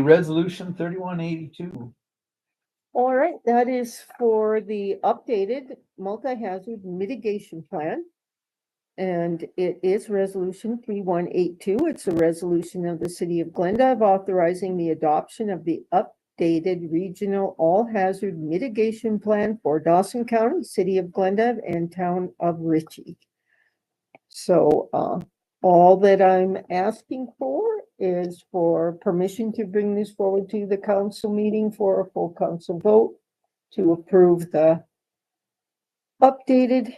Resolution 3182. All right, that is for the updated multi-hazard mitigation plan. And it is resolution 3182. It's a resolution of the city of Glendive authorizing the adoption of the updated regional all-hazard mitigation plan for Dawson County, city of Glendive, and town of Ritchie. So all that I'm asking for is for permission to bring this forward to the council meeting for a full council vote to approve the updated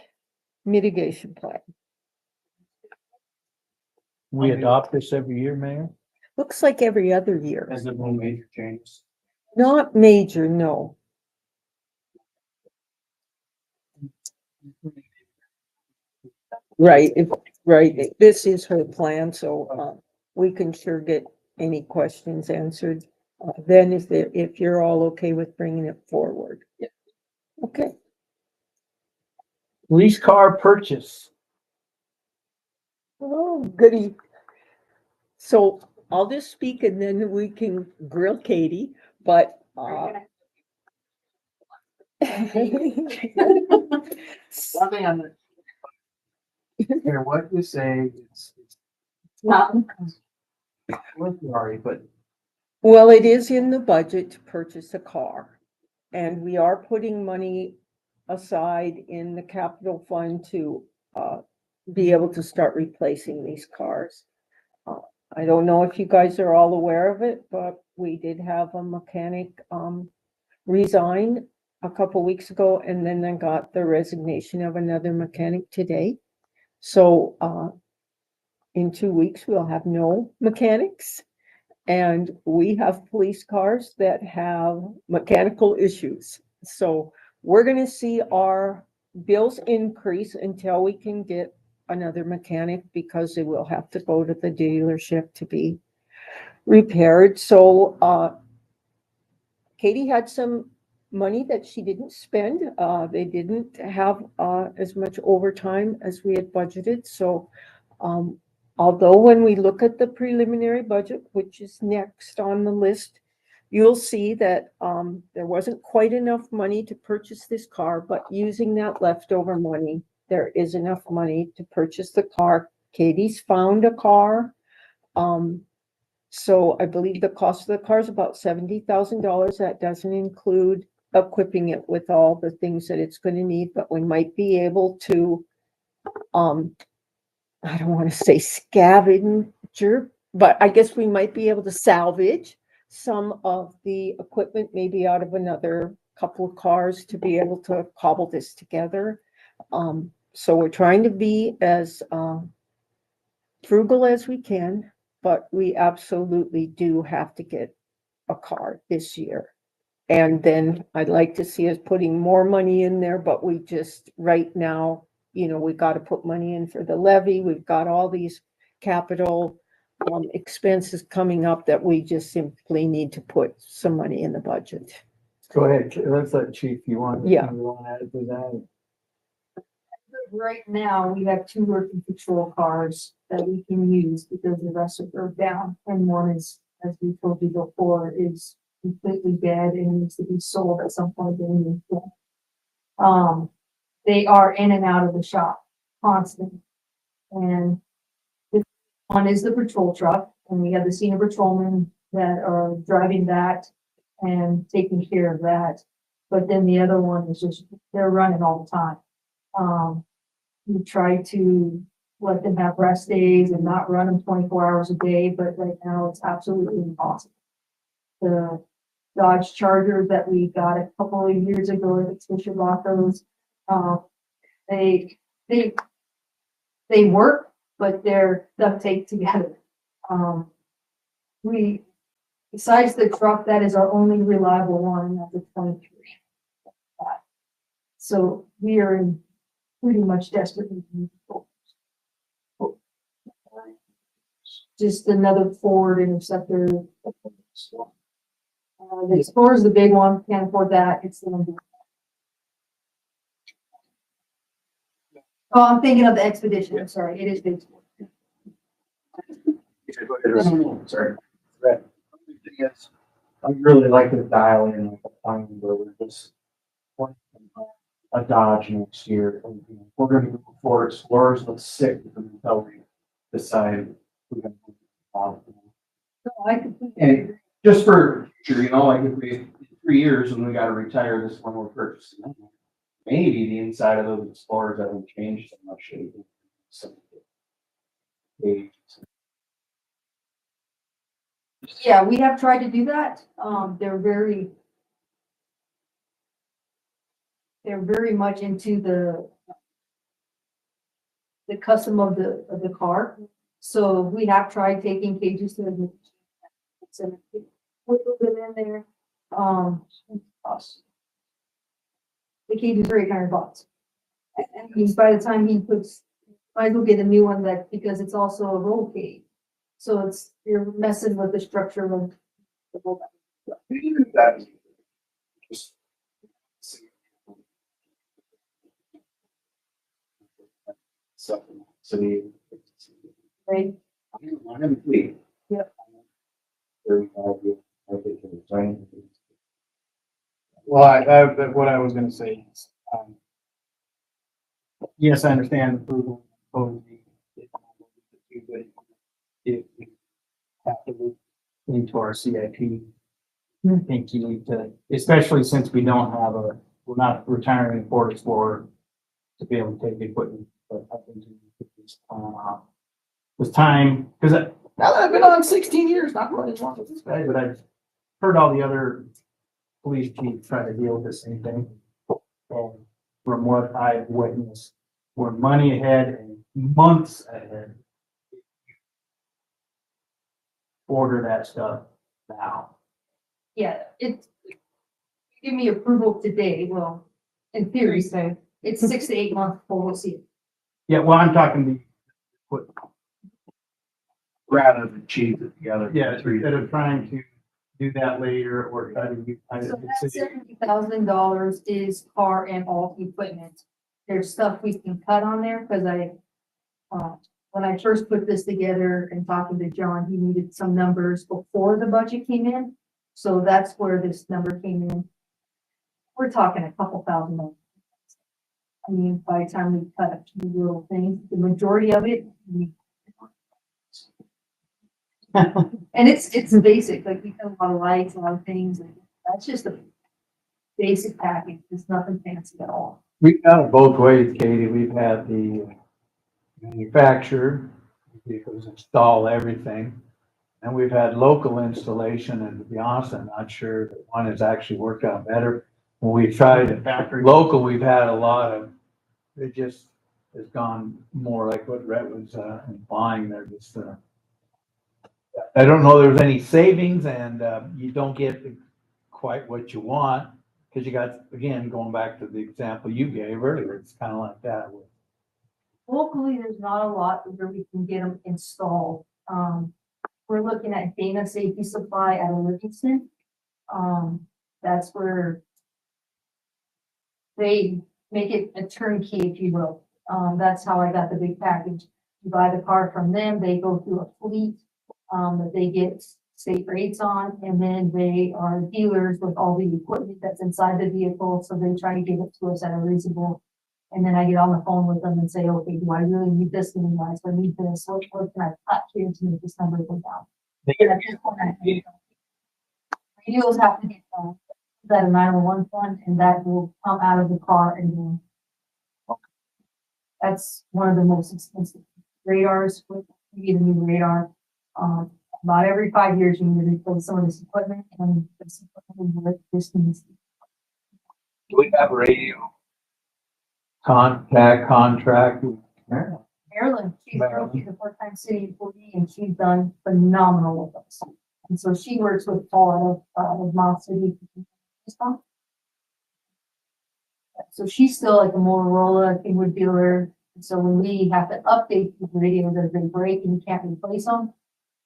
mitigation plan. We adopt this every year, Mayor? Looks like every other year. Has there been major changes? Not major, no. Right, this is her plan, so we can sure get any questions answered. Then if you're all okay with bringing it forward. Yeah. Okay. Police car purchase. Oh, goody. So I'll just speak and then we can grill Katie, but Something on the. Here, what you say, it's not. sorry, but Well, it is in the budget to purchase a car, and we are putting money aside in the capital fund to be able to start replacing these cars. I don't know if you guys are all aware of it, but we did have a mechanic resign a couple weeks ago, and then I got the resignation of another mechanic today. So in 2 weeks, we'll have no mechanics. And we have police cars that have mechanical issues. So we're going to see our bills increase until we can get another mechanic, because they will have to go to the dealership to be repaired. So Katie had some money that she didn't spend. They didn't have as much overtime as we had budgeted. So although when we look at the preliminary budget, which is next on the list, you'll see that there wasn't quite enough money to purchase this car, but using that leftover money, there is enough money to purchase the car. Katie's found a car. So I believe the cost of the car is about $70,000. That doesn't include equipping it with all the things that it's going to need, but we might be able to, I don't want to say scavenger, but I guess we might be able to salvage some of the equipment, maybe out of another couple of cars, to be able to cobble this together. So we're trying to be as frugal as we can, but we absolutely do have to get a car this year. And then I'd like to see us putting more money in there, but we just, right now, we got to put money in for the levy. We've got all these capital expenses coming up that we just simply need to put some money in the budget. Go ahead, let's let Chief, you want Yeah. to add to that? Right now, we have 2 working patrol cars that we can use because the rest are down. And one is, as we told you before, is completely dead and needs to be sold at some point in the year. They are in and out of the shop constantly. And this one is the patrol truck, and we have the senior patrolmen that are driving that and taking care of that. But then the other one is just, they're running all the time. We try to let them have rest days and not run them 24 hours a day, but right now it's absolutely impossible. The Dodge Chargers that we got a couple of years ago at Fisher bought those, they work, but they're duct taped together. Besides the truck, that is our only reliable one, and that's a 23. So we are in pretty much desperate need. Just another Ford Interceptor. The Explorer is the big one, can't afford that. It's the one. Oh, I'm thinking of the Expedition. I'm sorry, it is big. sorry. is, I'd really like to dial in like a time where we're just a Dodge next year. And, you know, we're gonna move forward, Explorers look sick until we decide we're gonna move on. No, I completely And agree. just for future, you know, like if we, in 3 years when we gotta retire this one we're purchasing, maybe the inside of those Explorers haven't changed so much. So, Yeah, we have tried to do that. They're very much into the custom of the car. So we have tried taking cages to the put them in there. The cage is very kind of box. And he's, by the time he puts, might as well get a new one that, because it's also a roll cage. So you're messing with the structure of the whole. So, Right? Yep. Well, what I was gonna say is, yes, I understand approval, totally. But if we have to look into our CIP, I think you need to, especially since we don't have we're not retiring a Ford Explorer to be able to take equipment, but I think you need to put this plan off. With time, because now that I've been on 16 years, not running as long as this guy, but I've heard all the other police chiefs try to deal with the same thing. And from what I've witnessed, we're money ahead and months ahead. Order that stuff now. Yeah, give me approval today, well, in theory, so it's 6 to 8 months before we'll see it. Yeah, well, I'm talking Rather than cheese it together. yeah, instead of trying to do that later or try to do. So that $70,000 is car and all equipment. There's stuff we can cut on there, because when I first put this together and talking to John, he needed some numbers before the budget came in. So that's where this number came in. We're talking a couple $1,000. I mean, by the time we cut a few little things, the majority of it, and it's basic, like we cut a lot of lights, a lot of things, and that's just a basic package. It's nothing fancy at all. We've done it both ways, Katie. We've had the manufacturer vehicles install everything. And we've had local installation, and to be honest, I'm not sure that one has actually worked out better. When we've tried it Factory. local, we've had a lot of, it just has gone more like what Rhett was implying. They're just, I don't know there's any savings, and you don't get quite what you want, because you got, again, going back to the example you gave earlier, it's kind of like that. Locally, there's not a lot where we can get them installed. We're looking at Dana Safety Supply out of Livingston. That's where they make it a turnkey, if you will. That's how I got the big package. You buy the car from them, they go through a fleet, that they get state rates on, and then they are dealers with all the equipment that's inside the vehicle, so they try to give it to us at a reasonable. And then I get on the phone with them and say, okay, do I really need this many guys? Do I need this? What can I cut here to make this number go down? Radios have to get that a 911 fund, and that will come out of the car, and that's one of the most expensive radars. You get a new radar. About every 5 years, you need to replace some of this equipment, and this equipment just needs. Do we have radio contract? Maryland, she's a part-time city employee, and she's done phenomenal with us. And so she works with Paul out of Mount City. So she's still like a Motorola Kingwood dealer. And so when we have to update the radios as they break and you can't replace them,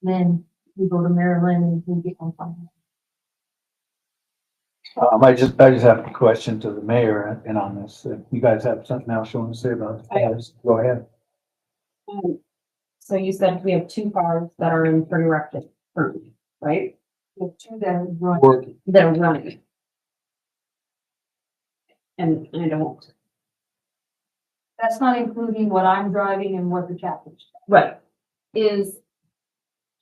then we go to Maryland and we get them from them. I just have a question to the mayor and on this. If you guys have something else you want to say about it, go ahead. So you said we have 2 cars that are in pre-erected currently, right? We have two that are running. Working. that are running. And I don't, That's not including what I'm driving and what the captain's. right, is,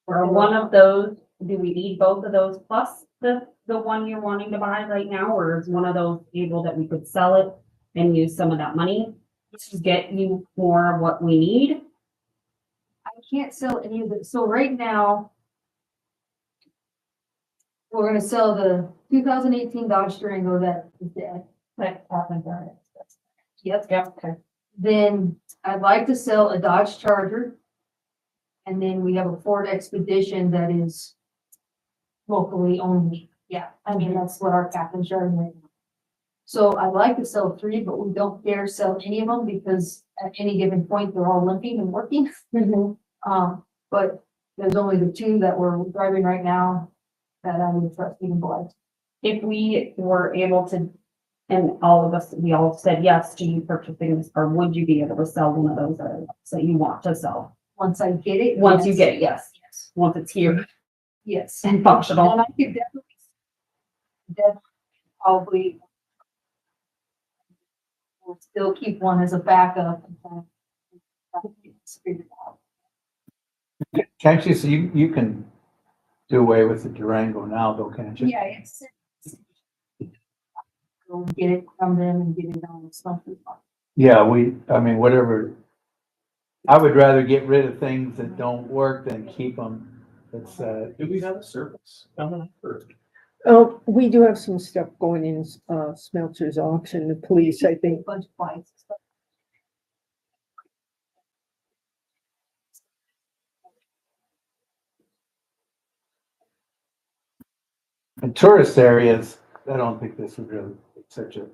or one of those, do we need both of those plus the one you're wanting to buy right now, or is one of those able that we could sell it and use some of that money to get you more of what we need? I can't sell any of it. So right now, we're gonna sell the 2018 Dodge Durango that is dead. That happened, right? Yep. Okay. Then I'd like to sell a Dodge Charger. And then we have a Ford Expedition that is locally only. Yeah, I mean, that's what our captain's driving right now. So I'd like to sell three, but we don't dare sell any of them because at any given point, they're all limping and working. But there's only the two that we're driving right now that I would trust even blood. If we were able to, and all of us, we all said yes to you purchasing this, or would you be able to sell one of those that you want to sell? Once I get it. Once you yes. get it, yes. Yes. Once it's here Yes. and functional. And I could definitely probably we'll still keep one as a backup. Can't you see, you can do away with the Durango now though, can't you? Yeah, it's. Go get it from them and get it on something. Yeah, I mean, whatever. I would rather get rid of things that don't work than keep them. It's, Do we have a service? Oh, we do have some stuff going in, Smelter's auction, the police, I think. Bunch of flights. in tourist areas, I don't think this would really be such a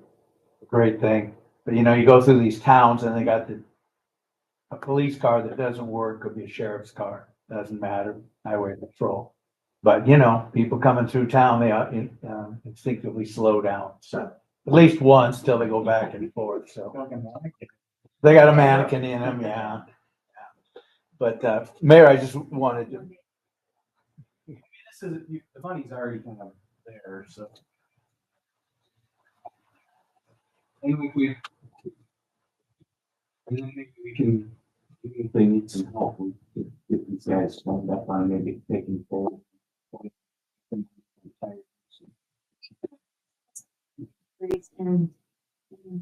great thing. But you know, you go through these towns and they got a police car that doesn't work, could be a sheriff's car, doesn't matter, highway patrol. But you know, people coming through town, they instinctively slow down, so at least once till they go back and forth, so. They got a mannequin in them, yeah. But, Mayor, I just wanted to, This is, the money's already kind of there, so. Maybe we can, if they need some help, we could get these guys phoned up on maybe taking forward. And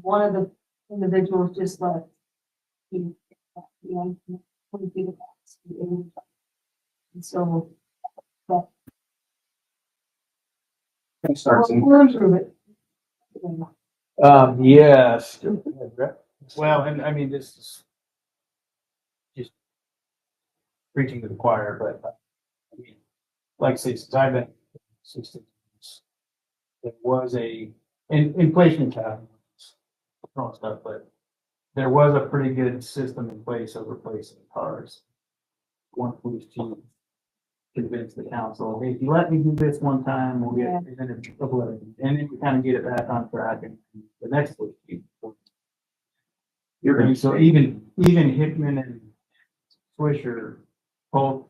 one of the individuals just left. And so. Start some. We're through it. yes. Well, and I mean, this is just preaching to the choir, but I mean, like I say, since I've been 16 years, there was inflation cap, throwing stuff, but there was a pretty good system in place of replacing cars. One police chief convinced the council, hey, if you let me do this one time, we'll get, and then we kind of get it back on track and the next police chief. And so even Hickman and Swisher both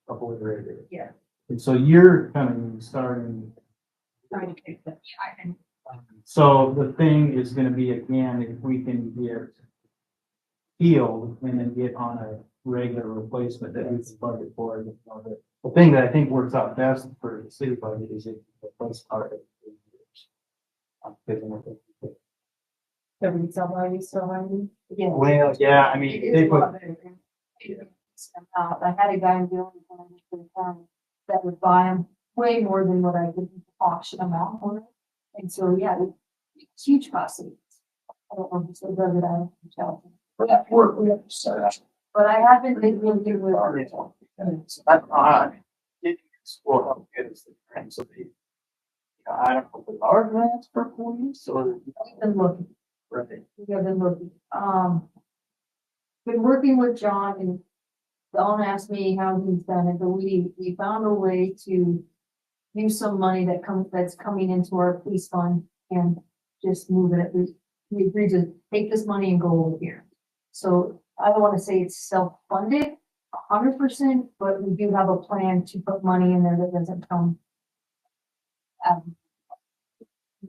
obliterated. Yeah. And so you're coming, starting. Trying to take that. So the thing is gonna be, again, if we can get healed and then get on a regular replacement that we can budget for. You know, the thing that I think works out best for the city budget is if the replace car every 3 years. The resale value still running? Yeah. Well, yeah, I mean, It they is a put, lot better than- I had a guy in Billings when I was in town that would buy them way more than what I could auction them out for. And so, yeah, it's huge cost savings. I don't know if it's a good that I don't tell. For that work, we have to set up. But I haven't been really good with I don't know, I did explore how good is the grants of the. I don't know, if our grants for police or. We've been looking. Right. We have been looking, been working with John and Don asked me how he's done it, but we found a way to use some money that's coming into our police fund and just move it. We agreed to take this money and go over here. So I don't want to say it's self-funded 100%, but we do have a plan to put money in there that doesn't come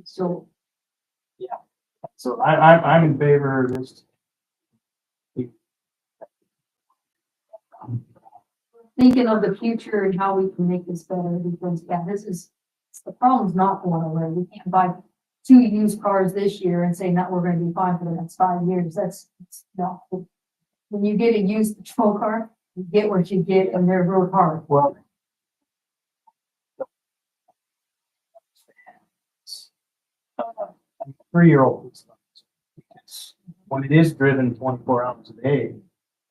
So, So I'm in favor of this. thinking of the future and how we can make this better, because, yeah, the problem's not going away. We can't buy 2 used cars this year and say that we're gonna be fine for the next 5 years. No. When you get a used patrol car, you get what you get, and they're real hard. Well. Uh, 3-year-old. When it is driven 24 hours a day,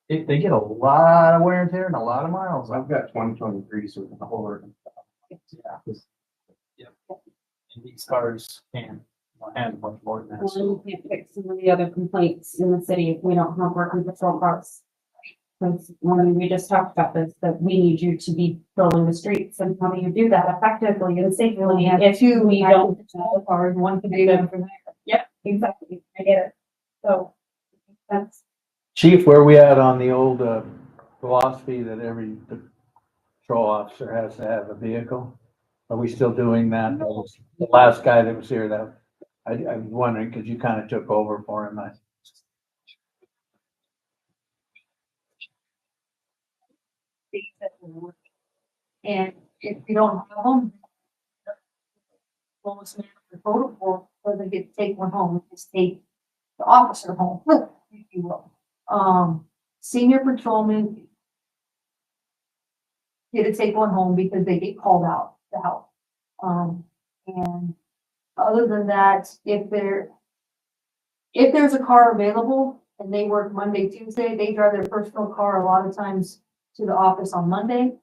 they get a lot of wear and tear and a lot of miles. I've got 2023, so it's a whole lot. Yeah. Yep. And these cars can handle much more than that. Well, So, we can't fix some of the other complaints in the city if we don't have working patrol cars. Because when we just talked about this, that we need you to be patrolling the streets, and how do you do that effectively and safely if we don't? Patrol cars, one can do them for that. Yep, exactly, I get it. So, that's, Chief, where we at on the old, philosophy that every patrol officer has to have a vehicle? Are we still doing that? That was the last guy that was here that, I was wondering, cause you kind of took over for him. And if you don't have them, lowest man of the protocol, or they get to take one home, just take the officer home, if you will. Senior patrolmen get to take one home because they get called out to help. And other than that, if there's a car available and they work Monday, Tuesday, they drive their personal car a lot of times to the office on Monday.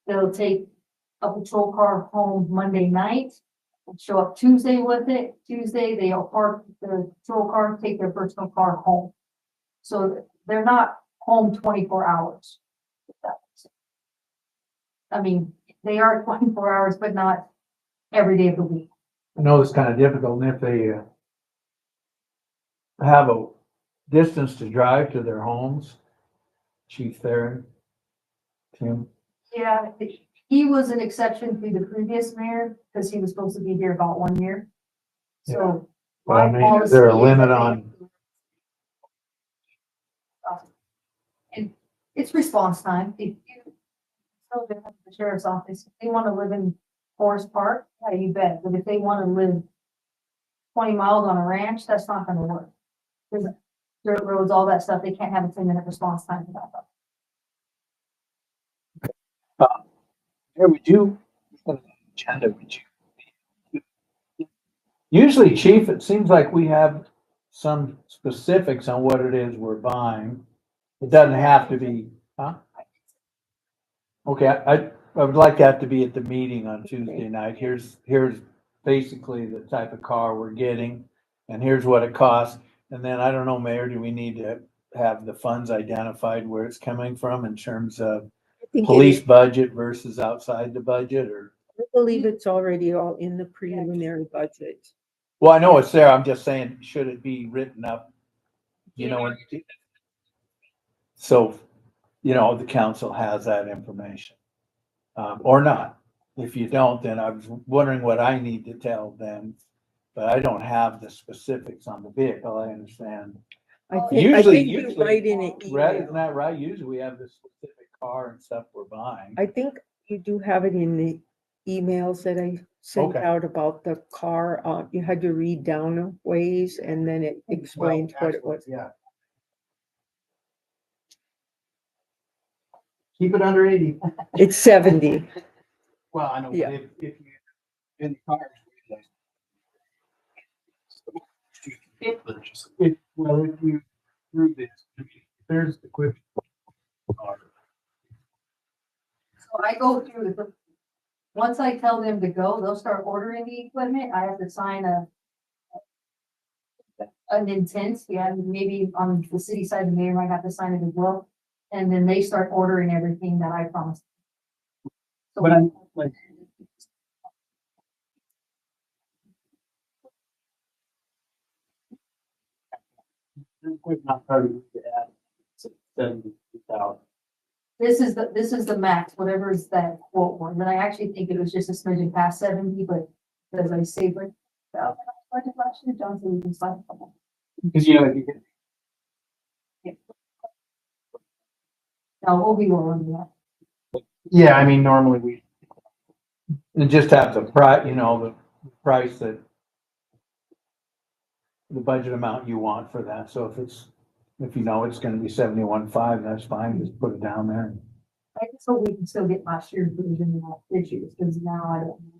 They'll take a patrol car home Monday night and show up Tuesday with it. Tuesday, they'll park the patrol car, take their personal car home. So they're not home 24 hours. if that makes sense. I mean, they are 24 hours, but not every day of the week. I know it's kind of difficult, and if they have a distance to drive to their homes, Chief Theron, Tim, Yeah, he was an exception to the previous mayor because he was supposed to be here about 1 year. So. but I my mean, is there a policy limit that on, And it's response time. If you, so the sheriff's office, if they want to live in Forest Park, yeah, you bet. But if they want to live 20 miles on a ranch, that's not gonna work. Because dirt roads, all that stuff, they can't have a 10-minute response time for that. here we do, agenda, would you? Usually, Chief, it seems like we have some specifics on what it is we're buying. It doesn't have to be, huh? Okay, I would like that to be at the meeting on Tuesday night. Here's basically the type of car we're getting, and here's what it costs. And then, I don't know, Mayor, do we need to have the funds identified where it's coming from in terms of I think police budget versus outside the budget, or? I believe it's already all in the preliminary budget. Well, I know it's there. I'm just saying, should it be written up? You know, so, the council has that information. Or not. If you don't, then I was wondering what I need to tell them, but I don't have the specifics on the vehicle. I understand. I Usually- think you write in an Right, isn't email. that right? Usually we have the specific car and stuff we're buying. I think you do have it in the emails that I sent Okay. out about the car. You had to read down a ways and then it explained what it was. Yeah. Keep it under 80. It's 70. well, I know, Yeah. but if you, in the cars. Well, if you, through this, if there's the quick. So I go through the, once I tell them to go, they'll start ordering the equipment. I have to sign an intent, yeah, maybe on the city side, the mayor might have to sign it as well. And then they start ordering everything that I promised. So But I'm like. Not part of the ad, 70,000. this is the max, whatever is that quote one. Then I actually think it was just a smidgen past 70, but As I say, but, budget last year, Johnson, we can sign a couple. Because, you know, if you could, No, we'll be rolling that. Yeah, I mean, normally we, And just have the price, you know, the price that the budget amount you want for that. So if you know it's gonna be 71.5, that's fine, just put it down there. I just hope we can still get last year's version of that this year's, because now I don't know.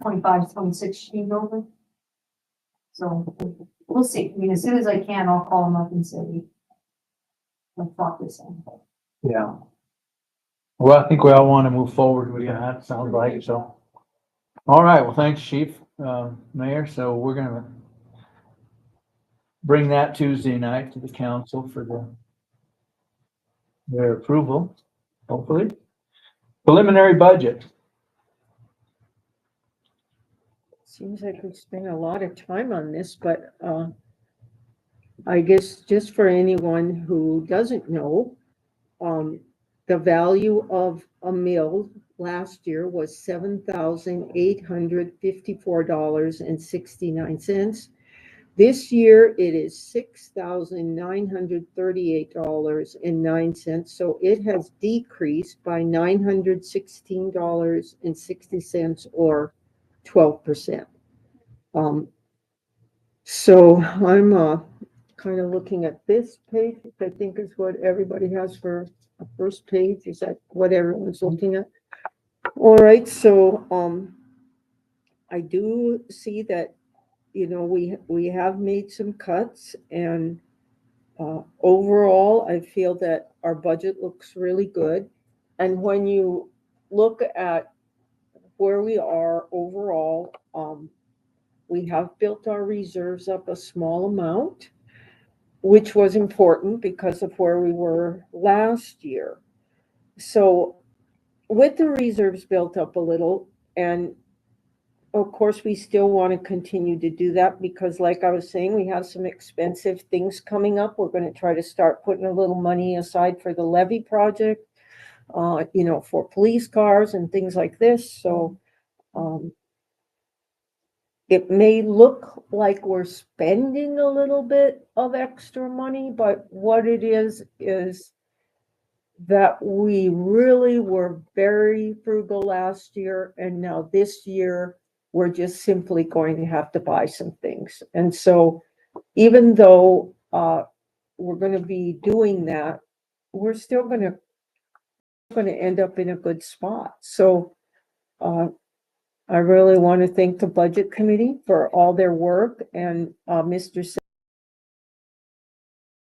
25, 26 change over. So we'll see. I mean, as soon as I can, I'll call them up and say, let's lock this in. Yeah. Well, I think we all want to move forward with that, sounds like, so. All right, well, thanks, Chief, Mayor, so we're gonna bring that Tuesday night to the council for their approval, hopefully. Preliminary budget. Seems like we spent a lot of time on this, but, I guess just for anyone who doesn't know, the value of a mill last year was $7,854.69. This year it is $6,938.09. So it has decreased by $916.60 or 12%. So I'm kind of looking at this page, which I think is what everybody has for a first page. Is that what everyone's looking at? All right, so I do see that, you know, we have made some cuts, and overall, I feel that our budget looks really good. And when you look at where we are overall, we have built our reserves up a small amount, which was important because of where we were last year. So with the reserves built up a little, and of course, we still want to continue to do that because like I was saying, we have some expensive things coming up. We're going to try to start putting a little money aside for the levy project, you know, for police cars and things like this. So it may look like we're spending a little bit of extra money, but what it is that we really were very frugal last year, and now this year we're just simply going to have to buy some things. And so even though we're going to be doing that, we're still going to end up in a good spot. So I really want to thank the budget committee for all their work, and Mr.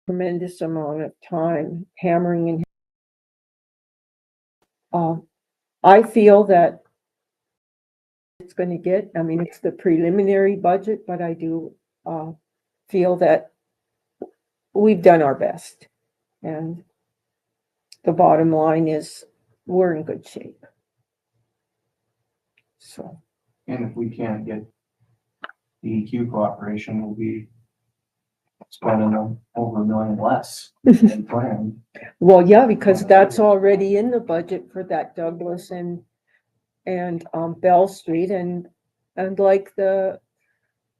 Tremendous amount of time hammering and I feel that it's going to get, I mean, it's the preliminary budget, but I do feel that we've done our best. And the bottom line is we're in good shape. So, and if we can't get DEQ cooperation, we'll be spending over $1 million less than planned. well, yeah, because that's already in the budget for that Douglas and Bell Street, and like the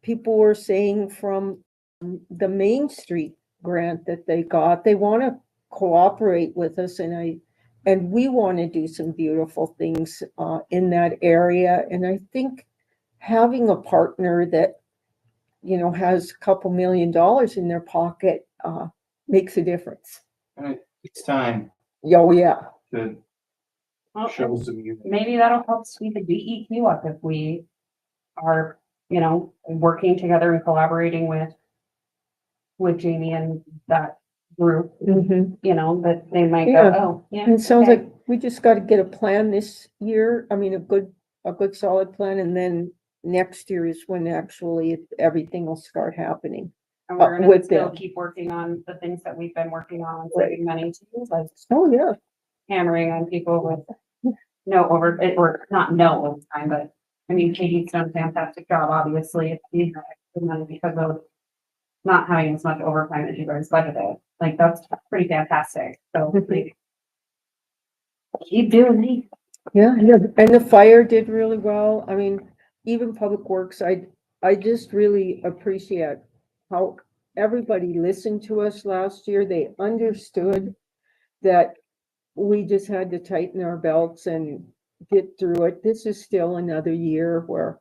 people were saying from the Main Street grant that they got, they want to cooperate with us, and we want to do some beautiful things in that area. And I think having a partner that, you know, has a couple $1 million in their pocket makes a difference. And it's time Oh, yeah. to Well, show some unity. maybe that'll help speed the DEQ up if we are, you know, working together and collaborating with Jamie and that group, Mhm. you know, that they might Yeah. go, oh, yeah. And it sounds okay. like we just got to get a plan this year. I mean, a good solid plan, and then next year is when actually everything will start happening. And we're gonna with still them. keep working on the things that we've been working on and Right. saving money too, like Oh, yeah. hammering on people with no over, or not no overtime, but I mean, Katie's done a fantastic job, obviously, it's being extra money because of not having as much overtime as you guys budgeted. Like, that's pretty fantastic. So like, keep doing it. Yeah, and the fire did really well. I mean, even Public Works, I just really appreciate how everybody listened to us last year. They understood that we just had to tighten our belts and get through it. This is still another year where,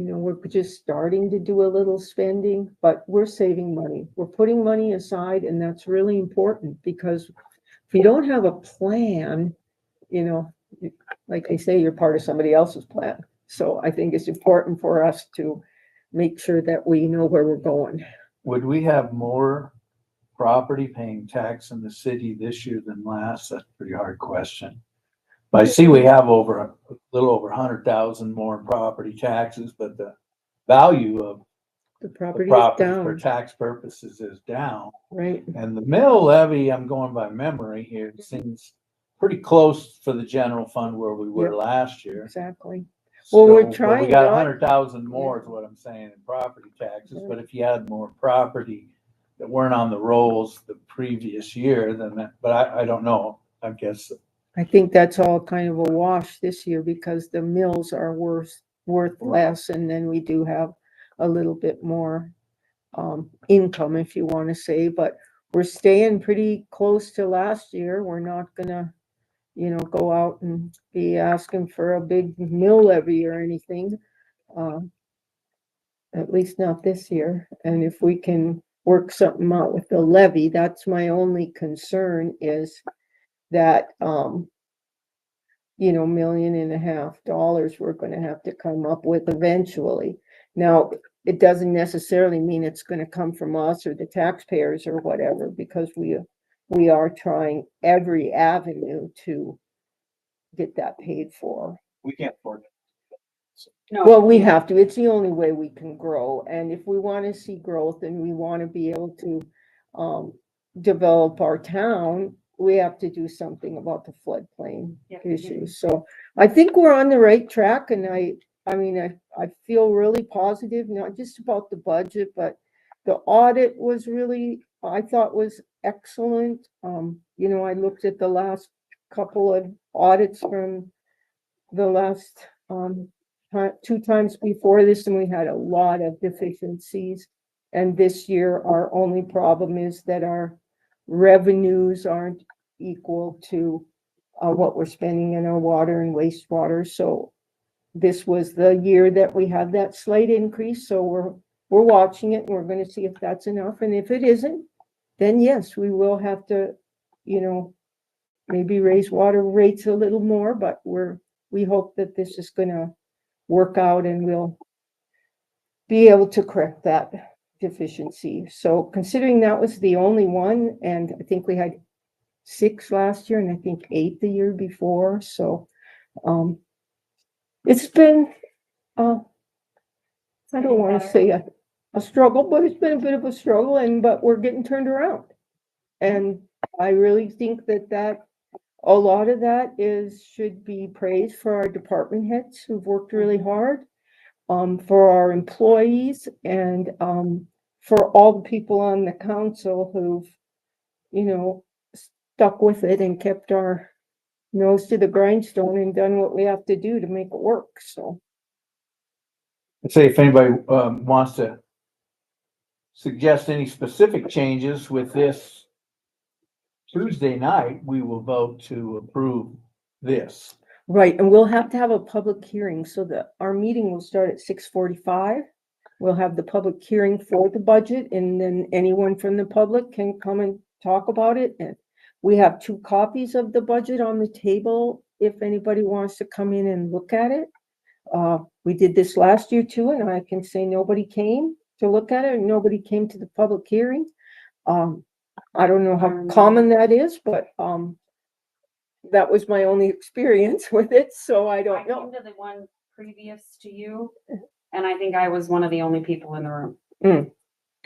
we're just starting to do a little spending, but we're saving money. We're putting money aside, and that's really important because if you don't have a plan, you know, like they say, you're part of somebody else's plan. So I think it's important for us to make sure that we know where we're going. Would we have more property paying tax in the city this year than last? That's a pretty hard question. But I see we have a little over 100,000 more in property taxes, but the value of The the property is property for down, tax purposes is down. right? And the mill levy, I'm going by memory here, seems pretty close for the general fund where we were Yep. last year. Exactly. Well, we're So, but we trying got not- 100,000 more is what I'm saying in property taxes, but if you had more property that weren't on the rolls the previous year, then that, but I don't know, I guess. I think that's all kind of a wash this year because the mills are worth less, and then we do have a little bit more income, if you want to say, but we're staying pretty close to last year. We're not gonna, go out and be asking for a big mill levy or anything. At least not this year. And if we can work something out with the levy, that's my only concern is that, $1.5 million we're gonna have to come up with eventually. Now, it doesn't necessarily mean it's gonna come from us or the taxpayers or whatever, because we are trying every avenue to get that paid for. We can't afford it. No. Well, we have to. It's the only way we can grow. And if we want to see growth and we want to be able to develop our town, we have to do something about the floodplain Yep. issues. So I think we're on the right track, and I feel really positive, not just about the budget, but the audit was really, I thought was excellent. I looked at the last couple of audits from the last 2 times before this, and we had a lot of deficiencies. And this year, our only problem is that our revenues aren't equal to what we're spending in our water and wastewater. So this was the year that we had that slight increase. So we're watching it, and we're going to see if that's enough. And if it isn't, then yes, we will have to, maybe raise water rates a little more, but we hope that this is gonna work out and we'll be able to correct that deficiency. So considering that was the only one, and I think we had 6 last year and I think 8 the year before, so it's been I don't want to say a struggle, but it's been a bit of a struggle, but we're getting turned around. And I really think that a lot of that should be praised for our department heads who've worked really hard, for our employees, and for all the people on the council who've, stuck with it and kept our nose to the grindstone and done what we have to do to make it work. So I'd say if anybody wants to suggest any specific changes with this Tuesday night, we will vote to approve this. right, and we'll have to have a public hearing so that our meeting will start at 6:45. We'll have the public hearing for the budget, and then anyone from the public can come and talk about it. And we have 2 copies of the budget on the table if anybody wants to come in and look at it. We did this last year too, and I can say nobody came to look at it, and nobody came to the public hearing. I don't know how common that is, but that was my only experience with it, so I I don't know. came to the one previous to you, and I think I was one of the only people in the room. Mm.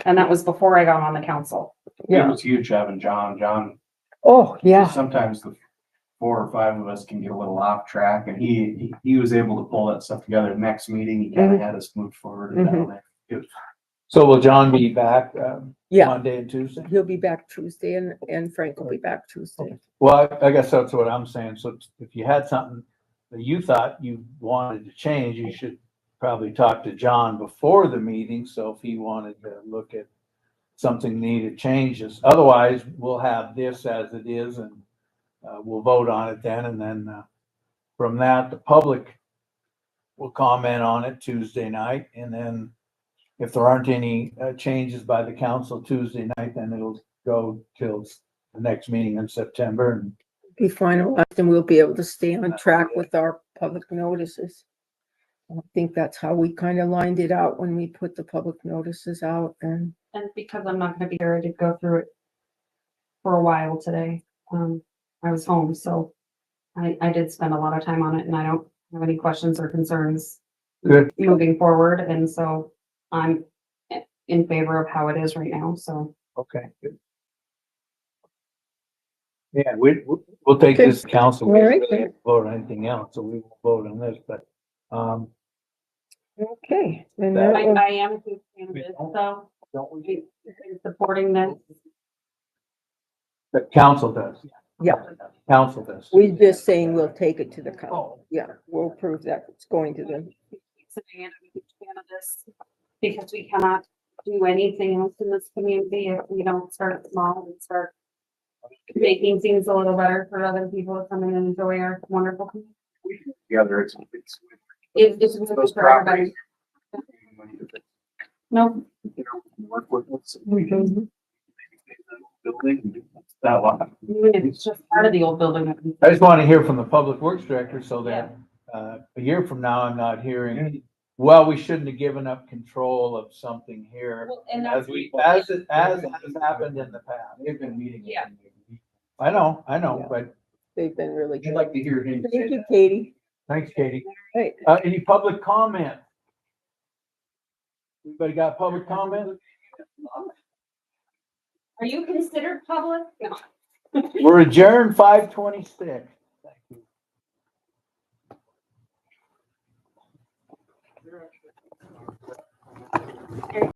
And that was before I got on the council. It Yeah. was huge having John. Oh, yeah. Sometimes the 4 or 5 of us can get a little off track, and he was able to pull that stuff together. Next meeting, he kind of had us move forward and down there. It was So will John be back Yeah, Monday and Tuesday? he'll be back Tuesday, and Frank will be back Tuesday. Well, I guess that's what I'm saying. So if you had something you thought you wanted to change, you should probably talk to John before the meeting, so if he wanted to look at something needed changes. Otherwise, we'll have this as it is and we'll vote on it then, and then from that, the public will comment on it Tuesday night, and then if there aren't any changes by the council Tuesday night, then it'll go till the next meeting in September. And Be finalized and we'll be able to stay on track with our public notices. I think that's how we kind of lined it out when we put the public notices out, and And because I'm not gonna be here, I did go through it for a while today. I was home, so I did spend a lot of time on it and I don't have any questions or concerns good. moving forward. And so I'm in favor of how it is right now, so. Okay, good. Yeah, we'll take Okay. this to council. We All right. really have to vote on anything else, so we will vote on this, but, okay. And That- that will- I am a huge fan of this, so don't we? I'm supporting this. The council does. Yeah. Council does. We're just saying we'll take it to the council. Oh, Yeah, we'll prove that it's going to them. Saying I'm a huge fan of this because we cannot do anything else in this community if we don't start small and start making things a little better for other people to come in and enjoy our wonderful community. Together, it's. It's good Those for everybody. properties. No, You know, work with what's. Building, that lot. it's just part of the old building. I just want to hear from the public works director so that, a year from now, I'm not hearing, well, we shouldn't have given up control of something here. Well, and that's- As it has happened in the past. They've been meeting. Yeah. I know, Yeah. but They've been really I'd good. like to hear him Thank say you, that. Katie. thanks, Katie. Right. Any public comment? Anybody got public comment? Are you considered public? No. We're adjourned 5:26. Thank you.